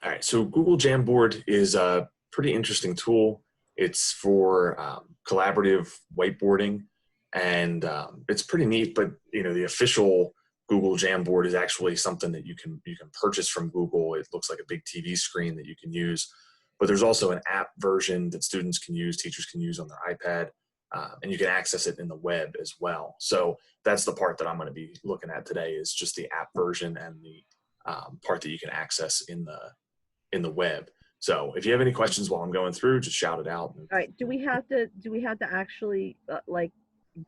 All right, so Google Jamboard is a pretty interesting tool. It's for collaborative whiteboarding, and it's pretty neat. But the official Google Jamboard is actually something that you can purchase from Google. It looks like a big TV screen that you can use. But there's also an app version that students can use, teachers can use on their iPad, and you can access it in the web as well. So that's the part that I'm going to be looking at today, is just the app version and the part that you can access in the web. So if you have any questions while I'm going through, just shout it out. All right. Do we have to actually like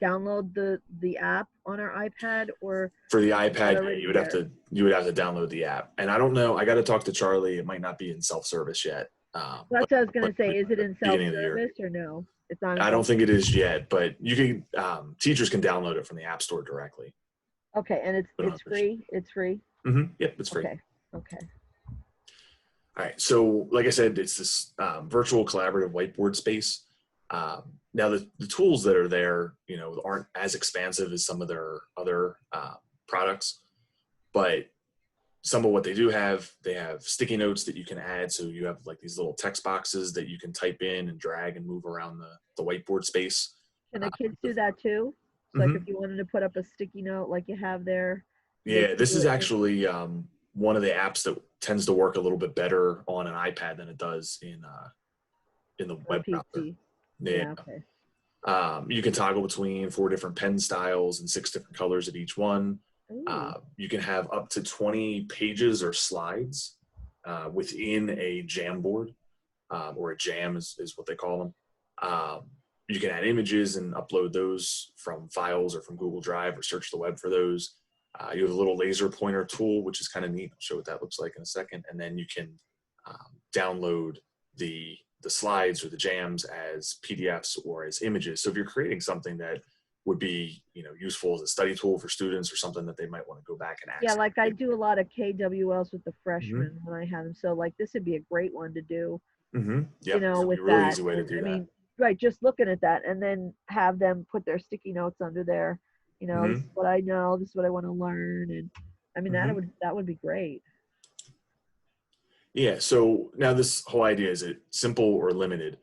download the app on our iPad, or For the is that iPad, yeah, already you would have there? to download the app. And I don't know, I got to talk to Charlie. It might not be in self-service yet, That's but what I was gonna likely say. Is by it the in beginning of the year. self-service or no? It's not in I don't think it self-service. is yet, but you can teachers can download it from the App Store directly. Okay, and it's We don't it's have to- free. It's free. Yep, it's free. Okay. Okay. All right, so like I said, it's this virtual collaborative whiteboard space. Now, the tools that are there, aren't as expansive as some of their other products, but some of what they do have, they have sticky notes that you can add. So you have like these little text boxes that you can type in and drag and move around the whiteboard space. Can the kids do that too? So like if Mhm. you wanted to put up a sticky note like you have there, they Yeah, can this do is it. actually one of the apps that tends to work a little bit better on an iPad than it does in the On a web browser. PC. Yeah. Yeah. Okay. You can toggle between 4 different pen styles and 6 different colors of each one. Ooh. You can have up to 20 pages or slides within a Jamboard, or a jam is what they call them. You can add images and upload those from files or from Google Drive, or search the web for those. You have a little laser pointer tool, which is kind of neat. I'll show what that looks like in a second. And then you can download the slides or the jams as PDFs or as images. So if you're creating something that would be useful as a study tool for students, or something that they might want to go back and Yeah, access. like I do a lot of KWLs with the Mm-hmm. freshmen when I have them. So like this would be a great one to do, Mm-hmm. Yep, that'd be with a really that. easy way to And do I that. mean, right, just looking at that and then have them put their sticky notes under there. This Mm-hmm. is what I know, this is what I want to learn. And I mean Mm-hmm. that would be great. Yeah. So now this whole idea, is it simple or limited?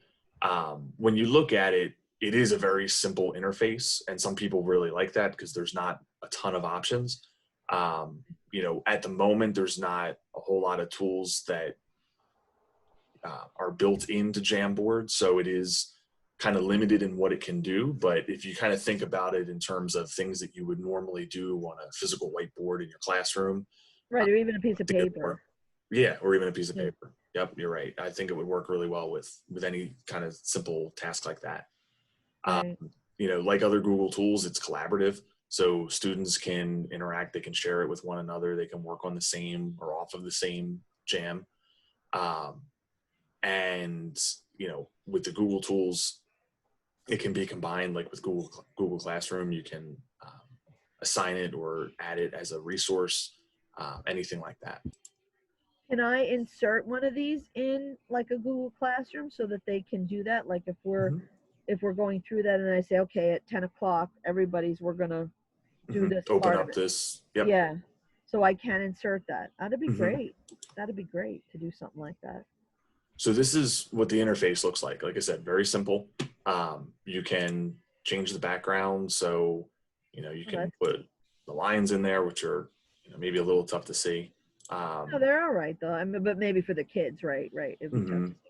When you look at it, it is a very simple interface, and some people really like that because there's not a ton of options. At the moment, there's not a whole lot of tools that are built into Jamboard, so it is kind of limited in what it can do. But if you kind of think about it in terms of things that you would normally do on a physical whiteboard in your classroom, Right, or even a piece I of think it would work. paper. Yeah, or even a piece of Yeah. paper. Yep, you're right. I think it would work really well with any kind of simple task like that. Um, Right. like other Google tools, it's collaborative. So students can interact, they can share it with one another, they can work on the same or off of the same jam. Um, and with the Google tools, it can be combined, like with Google Classroom. You can assign it or add it as a resource, anything like that. Can I insert one of these in like a Google Classroom so that they can do that? Like Mm-hmm. if we're going through that and I say, okay, at 10 o'clock, we're gonna do Mm-hmm. this Open part of up it. this. Yep. Yeah. So I can insert that. That'd be Mm-hmm. great. That'd be great to do something like that. So this is what the interface looks like. Like I said, very simple. You can change the background. So, you Oh, can that's put the lines in there, which are, maybe a little tough to see. no, they're all right though. I mean, but maybe for the kids, right? Right. It'd be tough Mhm. to see.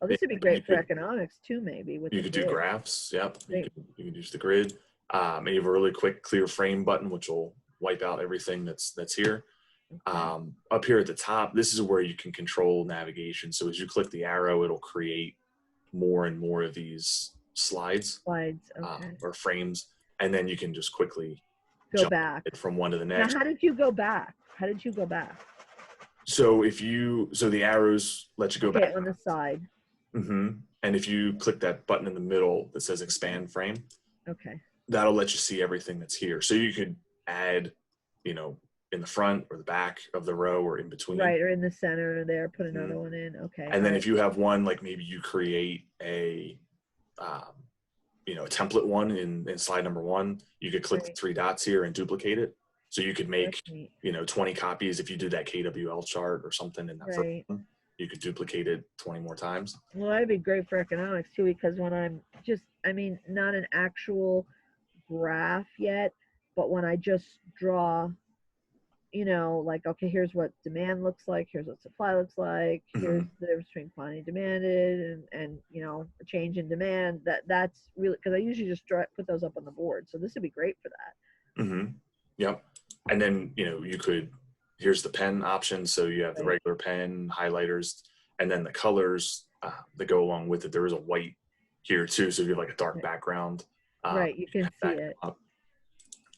Oh, Yeah, this would be you great for could economics too, maybe with you the could do grid. graphs. Yep. Great. You can use the grid. And you have a really quick clear frame button, which will wipe out everything that's here. Okay. Up here at the top, this is where you can control navigation. So as you click the arrow, it'll create more and more of these slides, Slides. Okay. or frames, and then you can just quickly Go jump back. from one to the Now, next. how did you go back? How did you go back? So so the arrows let you go Okay, back. on the side. And if you click that button in the middle that says expand frame, Okay. that'll let you see everything that's here. So you could add, in the front or the back of the row or in between. Right, or in the center there, put another Mhm. one in. Okay. And then all if you have one, like maybe you create a template one in slide number 1, you could click the Right. 3 dots here and duplicate it. So you could make, That's neat. 20 copies if you did that KWL chart or something in that first Right. one. you could duplicate it 20 more times. Well, that'd be great for economics too, because when I'm just, I mean, not an actual graph yet, but when I just draw, you know, like, okay, here's what demand looks like, here's what supply looks like, here's Hmm. the difference between quantity demanded and you know, a change in demand. That's really because I usually just put those up on the board. So this would be great for that. Hmm. Yep. And then, you know, you could, here's the pen option. So you have the Right. regular pen, highlighters, and then the colors that go along with it. There is a white here too. So if you have like a dark Right. background, Right. You you can can have see that it. come up.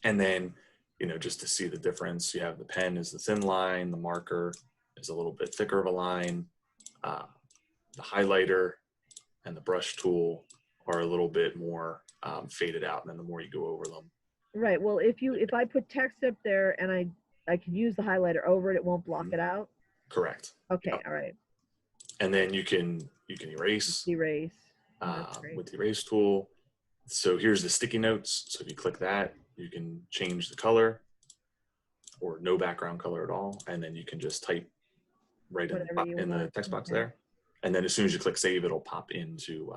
And then, you know, just to see the difference, you have the pen is the thin line, the marker is a little bit thicker of a line, uh, the highlighter and the brush tool are a little bit more faded out. And then the more you go over them. Right. Well, if I put text up there and I can use the highlighter over it, it won't block it out. Correct. Okay. Yep. All right. And then you can erase Erase. That's great. with the erase tool. So here's the sticky notes. So if you click that, you can change the color or no background color at all. And then you can just type right Whatever you in the want. text box Okay. there. And then as soon as you click save, it'll pop into.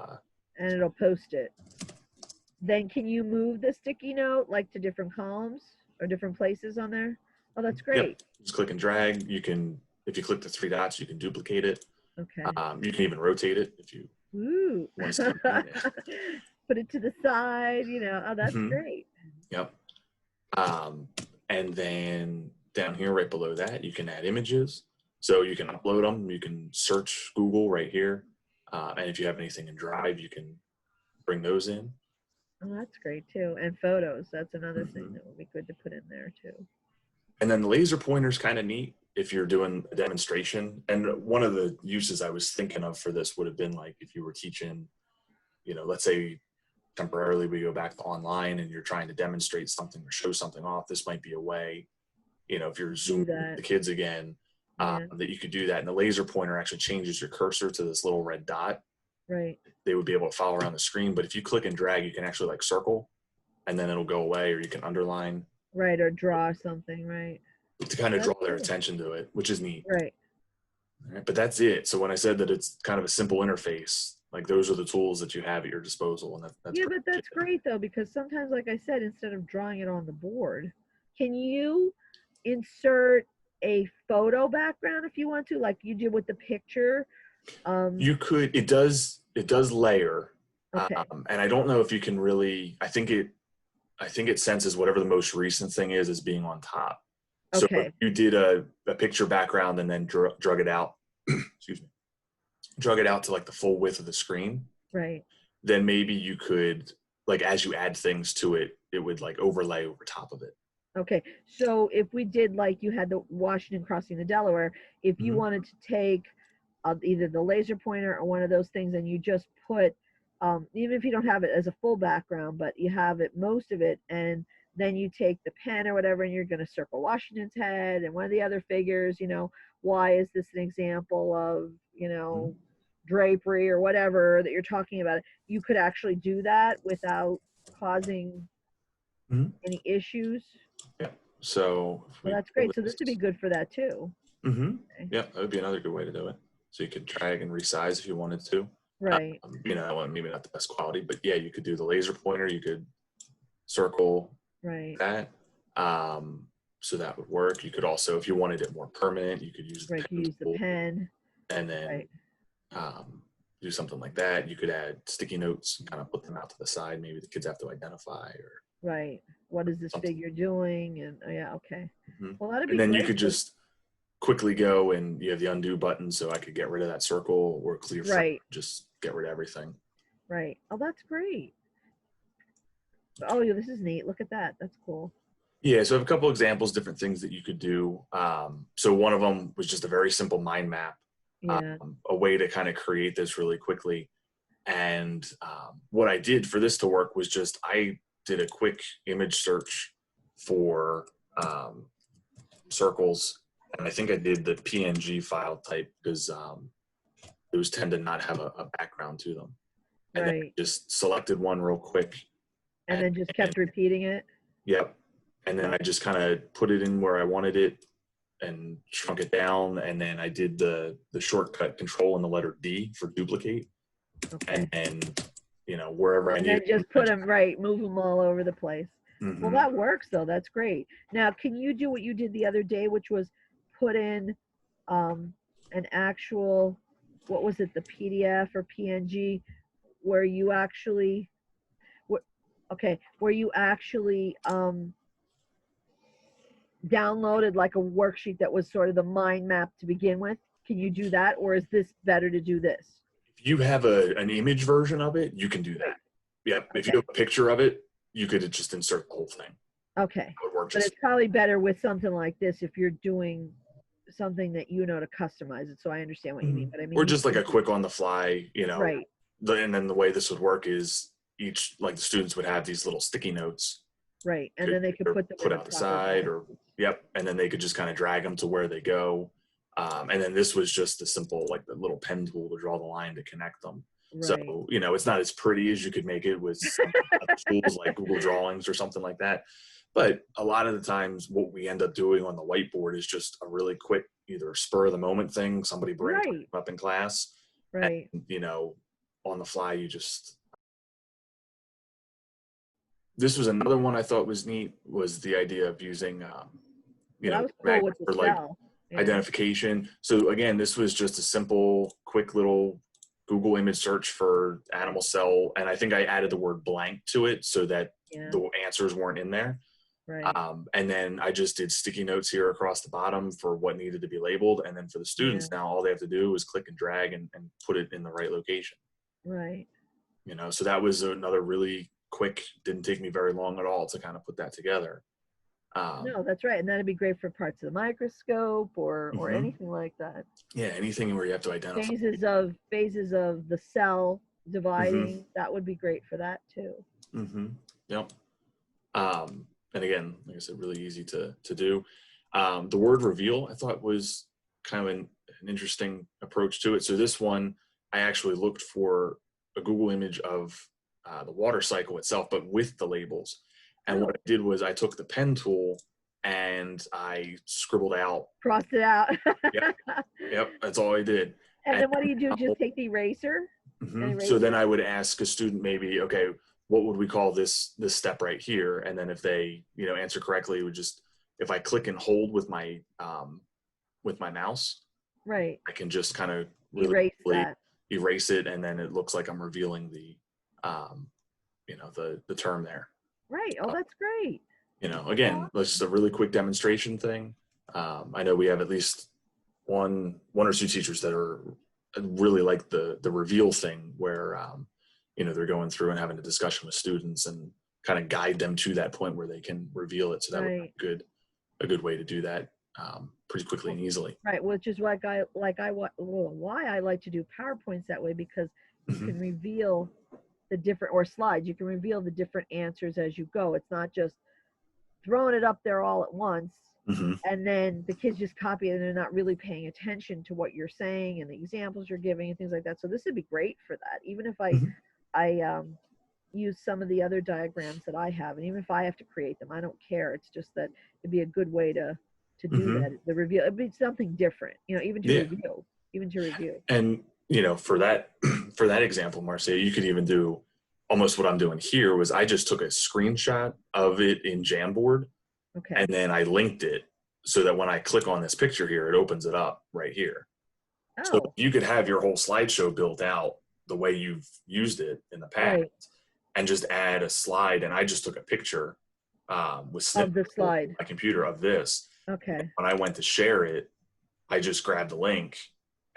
And it'll post it. Then can you move the sticky note like to different columns or different places on there? Oh, that's Yep. great. Just click and drag. You can, if you click the three dots, you can duplicate it. Okay. You can even rotate it if you Ooh. want to see that. Put it to the side, you know. Oh, that's Mhm. great. Yep. And then down here, right below that, you can add images. So you can upload them. You can search Google right here. And if you have anything in Drive, you can bring those in. Oh, that's great too. And photos. That's another thing Mhm. that would be good to put in there too. And then the laser pointer is kind of neat if you're doing a demonstration. And one of the uses I was thinking of for this would have been like if you were teaching, you know, let's say temporarily we go back to online and you're trying to demonstrate something or show something off. This might be a way, you know, if you're zooming with the kids again, Yeah. that you could do that. And the laser pointer actually changes your cursor to this little red dot. Right. They would be able to follow around the screen. But if you click and drag, you can actually like circle and then it'll go away, or you can underline. Right. Or draw something. Right. To kind of That's draw their cool. attention to it, which is neat. Right. All right, but that's it. So when I said that it's kind of a simple interface, like those are the tools that you have at your disposal. And that's Yeah, but that's great though, because sometimes, like I said, instead of drawing it on the board, can you insert a photo background if you want to, like you did with the picture? You could, it does layer. Okay. And I don't know if you can really, I think it senses whatever the most recent thing is being on top. So Okay. if you did a picture background and then drug it out, excuse me, drug it out to like the full width of the screen, Right. then maybe you could, like, as you add things to it, it would like overlay over top of it. Okay. So if we did like you had the Washington crossing the Delaware, if you Mhm. wanted to take either the laser pointer or one of those things and you just put, even if you don't have it as a full background, but you have it, most of it, and then you take the pen or whatever and you're going to circle Washington's head and one of the other figures, you know, why is this an example of, you know, drapery or whatever that you're talking about? You could actually do that without causing Mhm. any issues. Yeah. So if Well, we that's pull great. So this would be good for that too. Okay. Yeah, that would be another good way to do it. So you could drag and resize if you wanted to. Right. You know, that one maybe not the best quality, but yeah, you could do the laser pointer. You could circle Right. that. So that would work. You could also, if you wanted it more permanent, you could use the Right. You pen use the tool pen. and then Right. do something like that. You could add sticky notes and kind of put them out to the side. Maybe the kids have to identify or Right. What is this something. figure doing? And oh, yeah, okay. Well, that'd be And then great. you could just quickly go and you have the undo button, so I could get rid of that circle or clear frame, right. just get rid of everything. Right. Oh, that's great. Oh, yeah, this is neat. Look at that. That's cool. Yeah, so I have a couple examples, different things that you could do. So one of them was just a very simple mind map, Yeah. a way to kind of create this really quickly. And what I did for this to work was just I did a quick image search for circles, and I think I did the PNG file type because those tend to not have a background to them. And right. then just selected one real quick. And then just kept repeating it. Yep. And then I just kind of put it in where I wanted it. and shrunk it down, and then I did the shortcut control and the letter D for duplicate, Okay. and wherever I And need then just put them right, move them all over the place. Well, Mm-hmm. that works though. That's great. Now, can you do what you did the other day, which was put in an actual, what was it, the PDF or PNG, where you actually, where you actually downloaded like a worksheet that was sort of the mind map to begin with? Can you do that, or is this better to do this? If you have an image version of it, you can do that. Yeah. Okay. If you have a picture of it, you could just insert the whole thing. Okay. It would work But just. it's probably better with something like this if you're doing something that you know to customize it. So I understand what you mean. But I mean, Or just like a quick on the fly, right. And then the way this would work is the students would have these little sticky notes. Right. And then they could put them put out the side, or and then they could just kind of drag them to where they go. And then this was just a simple, like the little pen tool to draw the line to connect them. Right. So, it's not as pretty as you could make it with some tools like Google Drawings or something like that. But a lot of the times what we end up doing on the whiteboard is just a really quick, either spur of the moment thing, somebody brings it up in class. Right. And, on the fly, you just. This was another one I thought was neat, was the idea of using, cool for like identification. So again, this was just a simple, quick little Google image search for animal cell. And I think I added the word blank to it so that the answers weren't in there. Right. And then I just did sticky notes here across the bottom for what needed to be labeled. And then for the students now, all they have to do is click and drag and put it in the right location. Right. So that was another really quick, didn't take me very long at all to kind of put that together. No, that's right. And that'd be great for parts of the microscope or anything like that. Yeah, anything where you have to identify phases of the cell dividing. That would be great for that too. Yep. And again, like I said, really easy to do. The word reveal I thought was kind of an interesting approach to it. So this one, I actually looked for a Google image of the water cycle itself, but with the labels. And what I did was I took the pen tool and I scribbled out. Crossed it out. Yep, that's all I did. And then what do you do? Just take the eraser? So then I would ask a student maybe, okay, what would we call this step right here? And then if they, answer correctly, it would just, if I click and hold with my mouse, right, I can just kind of really erase it, and then it looks like I'm revealing the term there. Right. Oh, that's great. Again, that's just a really quick demonstration thing. I know we have at least one or two teachers that are really like the reveal thing, where they're going through and having a discussion with students and kind of guide them to that point where they can reveal it. So that would be a good way to do that pretty quickly and easily. Right, which is why I like to do PowerPoints that way, because you can reveal the different, or slides, you can reveal the different answers as you go. It's not just throwing it up there all at once and then the kids just copy it and they're not really paying attention to what you're saying and the examples you're giving and things like that. So this would be great for that. Even if I use some of the other diagrams that I have, and even if I have to create them, I don't care. It's just that it'd be a good way to do that. The reveal, it'd be something different, even to review. And for that example, Marcia, you could even do almost what I'm doing here. Was I just took a screenshot of it in Jamboard, and then I linked it so that when I click on this picture here, it opens it up right here. So you could have your whole slideshow built out the way you've used it in the past, and just add a slide. And I just took a picture with of the slide, my computer, of this. Okay. When I went to share it, I just grabbed the link,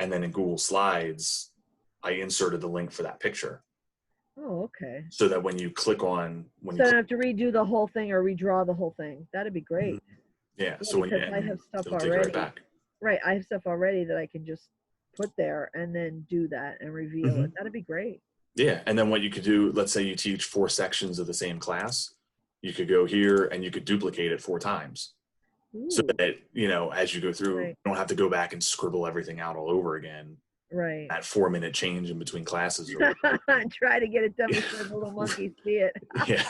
and then in Google Slides, I inserted the link for that picture. Oh, okay. So that when you click on, so I don't have to redo the whole thing or redraw the whole thing. That'd be great. Yeah. So when I have stuff already. Right. I have stuff already that I can just put there and then do that and reveal it. That'd be great. Yeah. And then what you could do, let's say you teach 4 sections of the same class, you could go here and you could duplicate it 4 times. Ooh. So that, as you go through, you don't have to go back and scribble everything out all over again. Right. That 4-minute change in between classes. Try to get it done before the little monkeys see it. Yeah.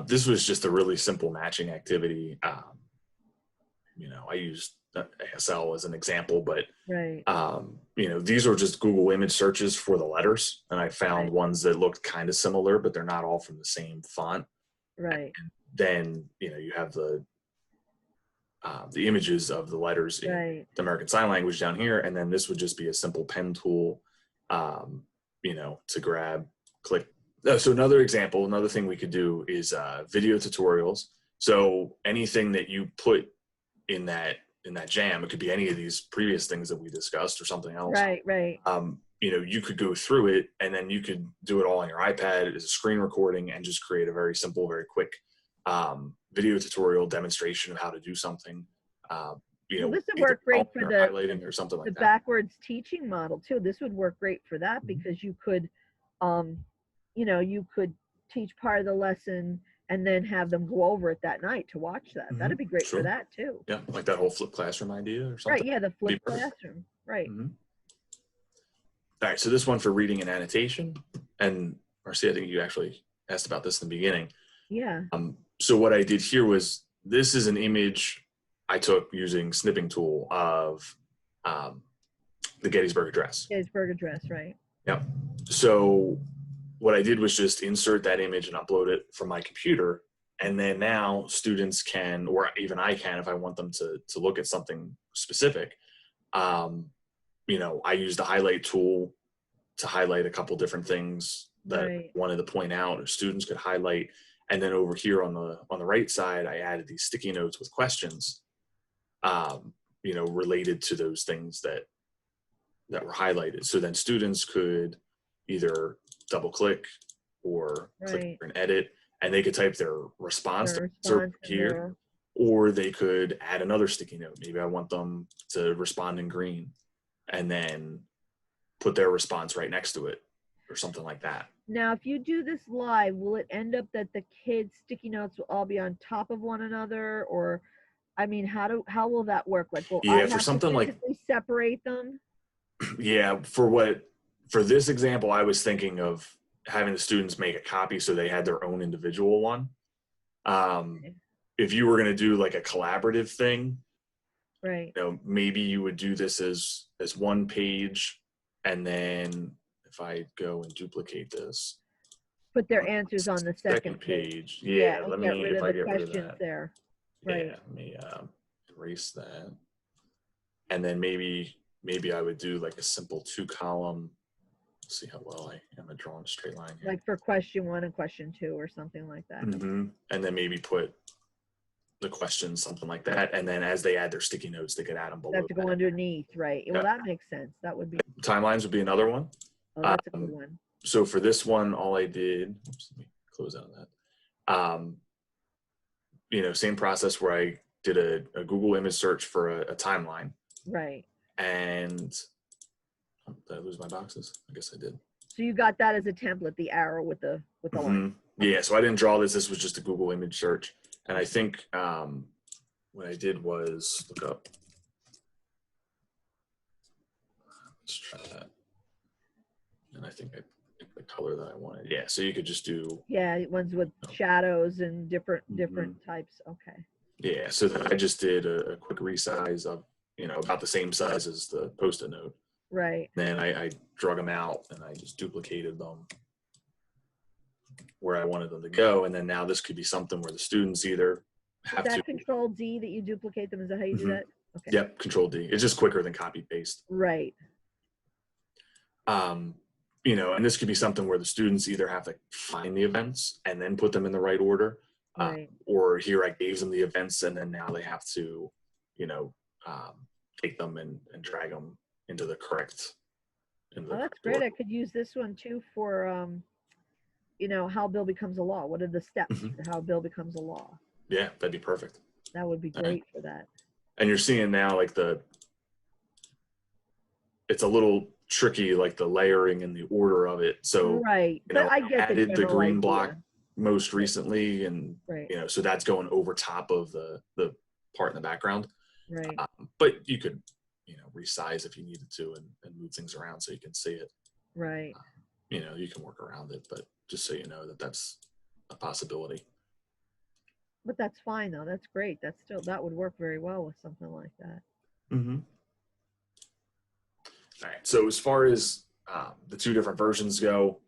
This was just a really simple matching activity. I used ASL as an example, but Right. these are just Google image searches for the letters, and I found Right. ones that looked kind of similar, but they're not all from the same font. Right. Then you have the images of the letters in Right. the American Sign Language down here, and then this would just be a simple pen tool, to grab, click. So another example, another thing we could do is video tutorials. So anything that you put in that jam, it could be any of these previous things that we discussed or something else. Right. Right. You could go through it, and then you could do it all on your iPad as a screen recording and just create a very simple, very quick video tutorial demonstration of how to do something. Well, this would work great for the highlighting or something like the that. backwards teaching model too. This would work great for that, because you could, you could teach part of the lesson and then have them go over it that night to watch that. That'd be great for that too. Yeah, like that whole flipped classroom idea or something. Right. Yeah, the flipped classroom. Right. All right, so this one for reading and annotation, and Marcia, I think you actually asked about this in the beginning. Yeah. So what I did here was, this is an image I took using snipping tool of the Gettysburg Address. Gettysburg Address, right. Yep. So what I did was just insert that image and upload it from my computer. And then now students can, or even I can, if I want them to look at something specific, I used the highlight tool to highlight a couple different things that I wanted to point out, or students could highlight. And then over here on the right side, I added these sticky notes with questions, related to those things that were highlighted. So then students could either double click or click and edit, and they could type their response here, or they could add another sticky note. Maybe I want them to respond in green, and then put their response right next to it, or something like that. Now, if you do this live, will it end up that the kids' sticky notes will all be on top of one another, or, I mean, how will that work? Like, will I have to physically separate them? Yeah, for this example, I was thinking of having the students make a copy so they had their own individual one. If you were going to do like a collaborative thing, right? Maybe you would do this as one page, and then if I go and duplicate this, put their answers on the second page. Yeah, let me get rid if of I the get rid of questions that there. Right. Yeah, let me erase that, and then maybe I would do like a simple 2-column. See how well I am at drawing a straight line here. Like for question 1 and question 2 or something like that. And then maybe put the questions, something like that. And then as they add their sticky notes, they could add them below. They have to go underneath, right? Well, that makes sense. That would be. Timelines would be another one. Oh, that's a good one. So for this one, all I did, let me close out of that. Same process where I did a Google image search for a timeline. Right. And did I lose my boxes? I guess I did. So you got that as a template, the arrow with the line. Yeah, so I didn't draw this. This was just a Google image search. And I think what I did was look up. Let's try that. And I think I picked the color that I wanted. Yeah, so you could just do. Yeah, ones with shadows and different types. Okay. Yeah, so then I just did a quick resize of, about the same size as the Post-it note. Right. Then I drug them out and I just duplicated them where I wanted them to go. And then now this could be something where the students either have to. Control D that you duplicate them? Is that how you do that? Okay. Yep, Control D. It's just quicker than copy paste. Right. And this could be something where the students either have to find the events and then put them in the right order. Right. Or here I gave them the events and then now they have to, take them and drag them into the correct. That's great. Order. I could use this one too for, how a bill becomes a law. What are the steps for how a bill becomes a law? Yeah, that'd be perfect. That would be great for that. And you're seeing now like it's a little tricky, like the layering and the order of it. So right, but I get added the green block most recently, and so that's going over top of the part in the background. Right. But you could resize if you needed to and move things around so you can see it. Right. You can work around it, but just so you know that that's a possibility. But that's fine though. That's great. That's still, that would work very well with something like that. Mm-hmm. All right. So as far as the two different versions go,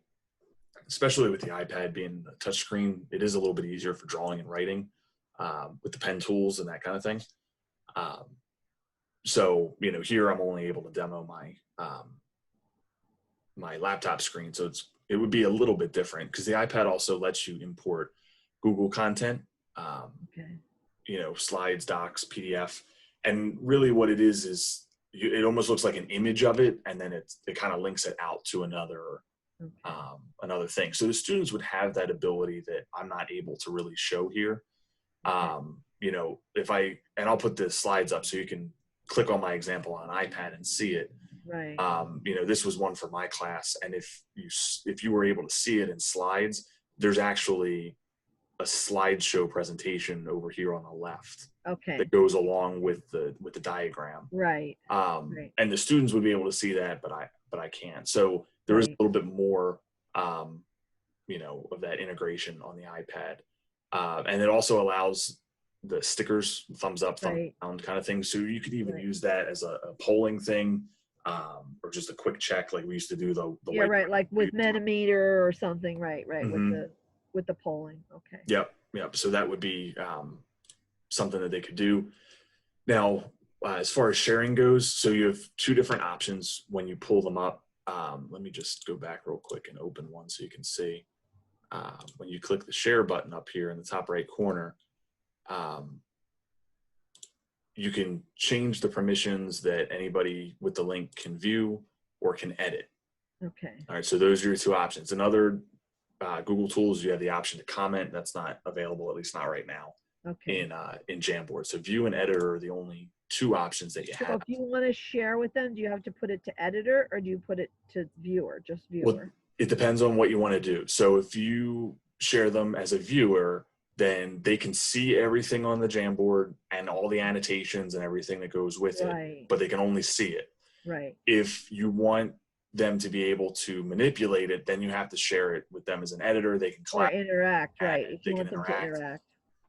especially with the iPad being a touchscreen, it is a little bit easier for drawing and writing with the pen tools and that kind of thing. Um, so here I'm only able to demo my laptop screen, so it would be a little bit different because the iPad also lets you import Google content, Okay. slides, docs, PDF, and really what it is it almost looks like an image of it, and then it kind of links it out to Okay. another thing. So the students would have that ability that I'm not able to really show here. Okay. I'll put the slides up so you can click on my example on iPad and see it. Right. This was one for my class, and if you were able to see it in slides, there's actually a slideshow presentation over here on the left Okay. that goes along with the diagram. Right. Right. And the students would be able to see that, but I can't. So there is a Right. little bit more, of that integration on the iPad. And it also allows the stickers, thumbs up, thumbs Right. down kind of thing. So you could even Right. use that as a polling thing, or just a quick check like we used to do the Yeah, right. whiteboard. Like with Mentimeter or something. Right. Right. Mhm. With the polling. Okay. Yep. So that would be something that they could do. Now, as far as sharing goes, so you have two different options when you pull them up. Let me just go back real quick and open one so you can see. When you click the share button up here in the top right corner, you can change the permissions that anybody with the link can view or can edit. Okay. All right, so those are your two options. In other Google tools, you have the option to comment. That's not available, at least not right now, Okay. in Jamboard. So view and editor are the only two options that you So have. if you want to share with them, do you have to put it to editor or do you put it to viewer, just viewer? Well, it depends on what you want to do. So if you share them as a viewer, then they can see everything on the Jamboard and all the annotations and everything that goes with it, but they can only see it. Right. If you want them to be able to manipulate it, then you have to share it with them as an editor. They can Or interact, right. If you want them to interact. interact.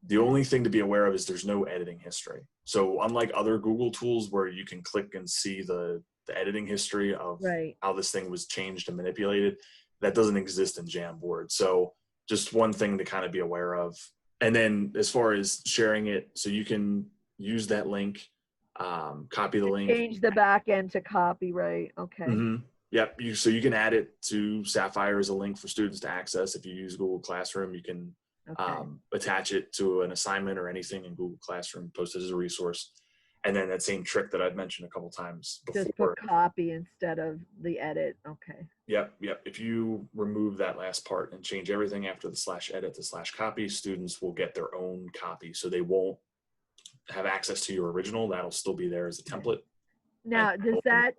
The only thing to be aware of is there's no editing history. So unlike other Google tools where you can click and see the editing history of how this thing was changed and manipulated, that doesn't exist in Jamboard. So just one thing to kind of be aware of. And then as far as sharing it, so you can use that link, copy the link. Change the back end to copy, right? Okay. Mm-hmm. Yep. So you can add it to Sapphire as a link for students to access. If you use Google Classroom, you can attach it to an assignment or anything in Google Classroom, post it as a resource. And then that same trick that I've mentioned a couple times before. Just put copy instead of the edit. Okay. Yep. If you remove that last part and change everything after the /edit to /copy, students will get their own copy. So they won't have access to your original. That'll still be there as a template. Now, is that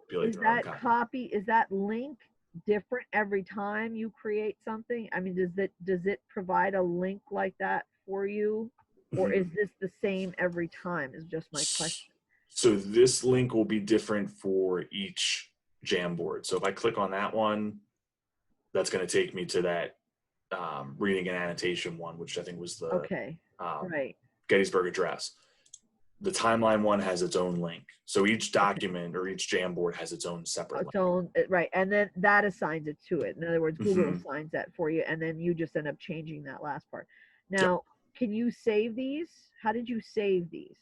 copy, is that link different every time you create something? I mean, does it provide a link like that for you? Or is this the same every time is just my question. So this link will be different for each Jamboard. So if I click on that one, that's going to take me to that reading and annotation one, which I think was the Gettysburg Address. The timeline one has its own link. So each document or each Jamboard has its own separate link. Right. And then that assigns it to it. In other words, Google assigns that for you. And then you just end up changing that last part. Now, can you save these? How did you save these?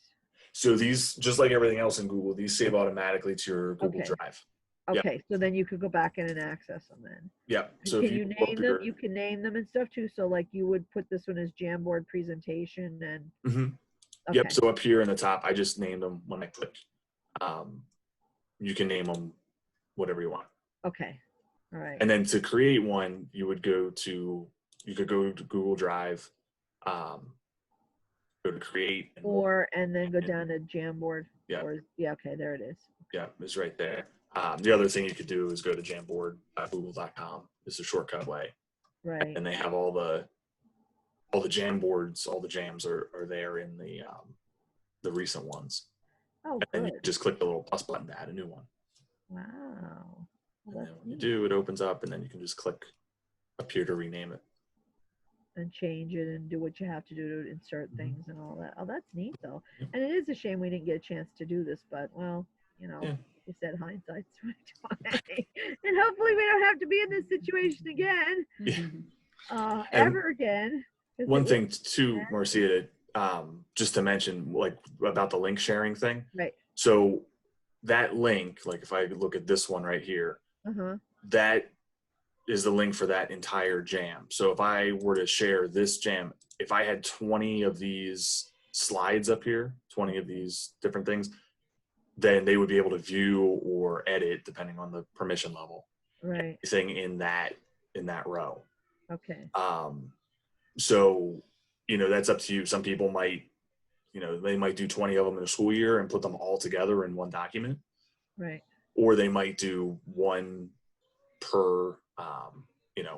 So these, just like everything else in Google, these save automatically to your Google Drive. Okay. So then you could go back in and access them then. Yep. So can you name them? You can name them and stuff too. So like you would put this one as Jamboard presentation and Yep. So up here in the top, I just named them when I click. You can name them whatever you want. Okay. All right. And then to create one, you could go to Google Drive, go to create, and then go down to Jamboard. Yeah. Okay. There it is. Yeah, it's right there. The other thing you could do is go to jamboard.google.com. It's a shortcut way. Right. And they have all the Jamboards, all the jams are there in the recent ones. Oh, and then you just click the little plus button to add a new one. Wow. And then when you do, it opens up, and then you can just click up here to rename it. and change it and do what you have to do to insert Mhm. things and all that. Oh, that's neat though. Yep. And it is a shame we didn't get a chance to do this, but well, you know, Yeah. you said hindsight's 2020, and hopefully we don't have to be in this situation again, Yeah. And ever again, because it one was thing too, Marcia, just to mention, like about the link sharing thing. right. So that link, like if I look at this one right here, Uh huh. that is the link for that entire jam. So if I were to share this jam, if I had 20 of these slides up here, 20 of these different things, then they would be able to view or edit depending on the permission level, Right. anything in that row. Okay. Um, so, that's up to you. Some people might, they might do 20 of them in a school year and put them all together in one document, Right. or they might do one per,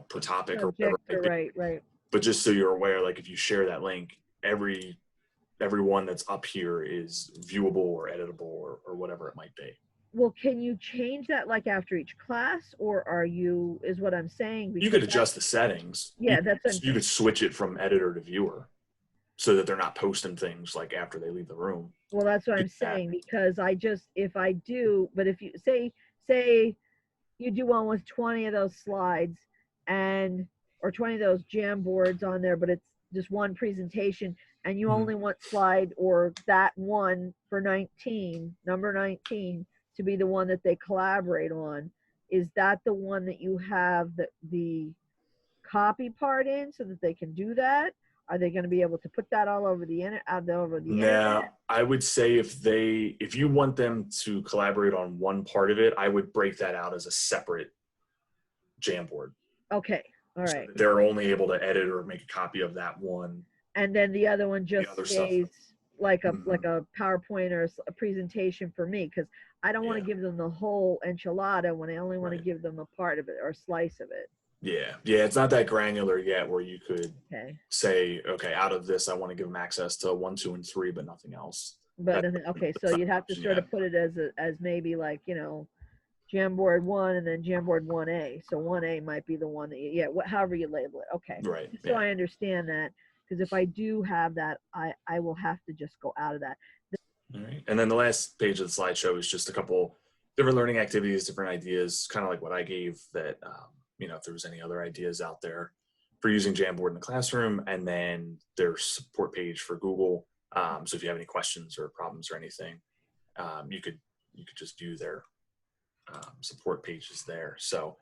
per topic or whatever Subject it or might be. right. Right. But just so you're aware, like if you share that link, everyone that's up here is viewable or editable or whatever it might be. Well, can you change that like after each class, or is what I'm saying? You Because could adjust the settings. yeah, that's what I'm You could switch it from editor to viewer so that they're not posting things like after they leave the room. well, that's what I'm saying, because if I do, but if you say you do one with 20 of those slides and or 20 of those jam boards on there, but it's just one presentation and you only want slide or that one for number 19 to be the one that they collaborate on, is that the one that you have the copy part in so that they can do that? Are they going to be able to put that all over the internet? Now, I would say if you want them to collaborate on one part of it, I would break that out as a separate Jamboard. Okay, all right. So they're only able to edit or make a copy of that one. And then the other one just stays like a Mhm. like a PowerPoint or a presentation for me, because I don't want to give them the whole enchilada when I only want to give them a part of it or a slice of it. Yeah, it's not that granular yet where you could Okay. say, okay, out of this, I want to give them access to 1, 2, and 3, but nothing else. But okay, so you'd have to sort of put it as maybe like Jamboard 1 and then Jamboard 1A. So 1A might be the one that however you label it. Okay. Right. So I understand that, because if I do have that, I will have to just go out of that. All right. And then the last page of the slideshow is just a couple different learning activities, different ideas, kind of like what I gave that, if there was any other ideas out there for using Jamboard in the classroom, and then their support page for Google. So if you have any questions or problems or anything, you could just view their support pages there. So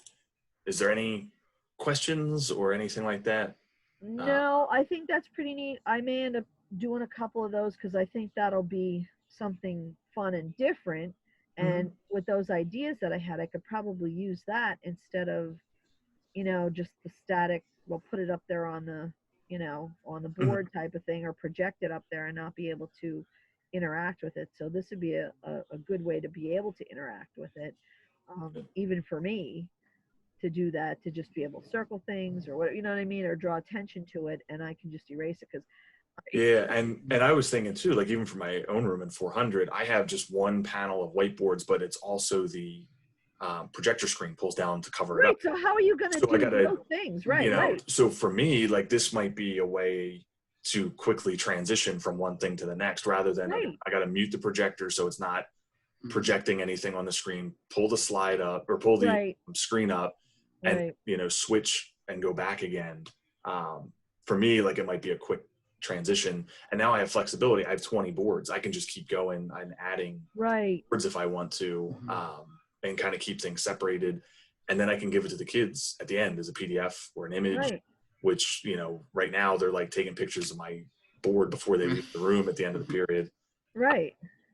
is there any questions or anything like that? No, I think that's pretty neat. I may end up doing a couple of those because I think that'll be something fun and different. And with those ideas that I had, I could probably use that instead of, just the static, we'll put it up there on the board type of thing, or project it up there and not be able to interact with it. So this would be a good way to be able to interact with it, even for me, to do that, to just be able to circle things or what, you know what I mean, or draw attention to it, and I can just erase it. Because and I was thinking too, like even for my own room in 400, I have just one panel of whiteboards, but it's also the projector screen pulls down to cover it up. So how are you going to do those things? Right. So for me, like this might be a way to quickly transition from one thing to the next, rather than I got to mute the projector so it's not projecting anything on the screen, pull the slide up or pull the screen up, and switch and go back again. For me, like it might be a quick transition, and now I have flexibility. I have 20 boards. I can just keep going and adding boards if I want to, and kind of keep things separated, and then I can give it to the kids at the end as a PDF or an image, which right now they're like taking pictures of my board before they leave the room at the end of the period.